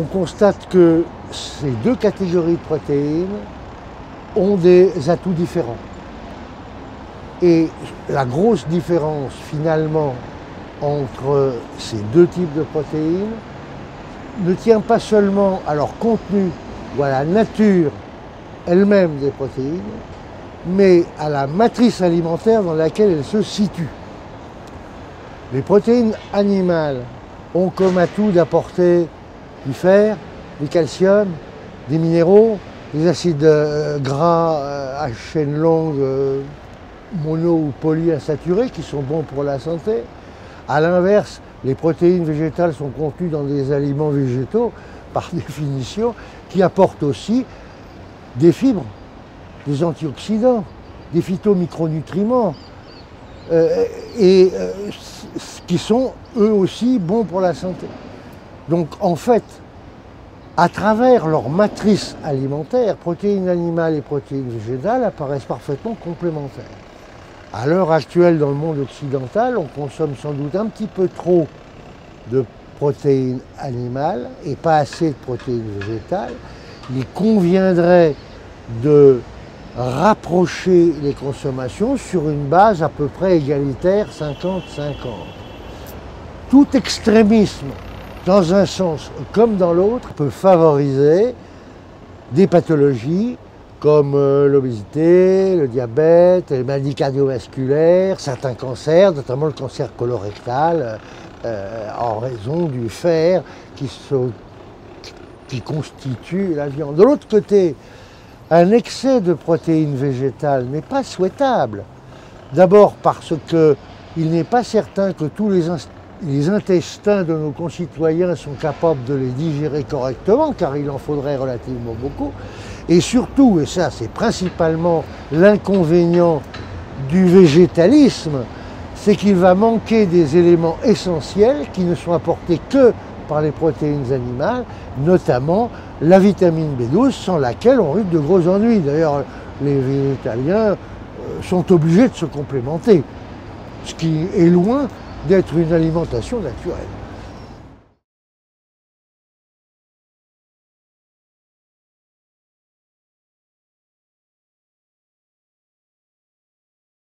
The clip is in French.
constate que ces deux catégories de protéines ont des atouts différents. Et la grosse différence finalement entre ces deux types de protéines ne tient pas seulement à leur contenu ou à la nature elle-même des protéines, mais à la matrice alimentaire dans laquelle elles se situent. Les protéines animales ont comme atout d'apporter du fer, du calcium, des minéraux, des acides gras à chaîne longue, mono ou polyinsaturés, qui sont bons pour la santé. A l'inverse, les protéines végétales sont contenues dans des aliments végétaux, par définition, qui apportent aussi des fibres, des antioxydants, des phytomicronutriments, qui sont eux aussi bons pour la santé. Donc en fait, à travers leur matrice alimentaire, protéines animales et protéines végétales apparaissent parfaitement complémentaires. À l'heure actuelle, dans le monde occidental, on consomme sans doute un petit peu trop de protéines animales et pas assez de protéines végétales. Il conviendrait de rapprocher les consommations sur une base à peu près égalitaire 50-50. Tout extrémisme, dans un sens comme dans l'autre, peut favoriser des pathologies comme l'obésité, le diabète, les maladies cardiovasculaires, certains cancers, notamment le cancer colorectal, en raison du fer qui constitue la viande. De l'autre côté, un excès de protéines végétales n'est pas souhaitable. D'abord parce qu'il n'est pas certain que tous les intestins de nos concitoyens sont capables de les digérer correctement, car il en faudrait relativement beaucoup. Et surtout, et ça c'est principalement l'inconvénient du végétalisme, c'est qu'il va manquer des éléments essentiels qui ne sont apportés que par les protéines animales, notamment la vitamine B12, sans laquelle on risque de gros ennuis. D'ailleurs, les végétaliens sont obligés de se complémenter, ce qui est loin d'être une alimentation naturelle.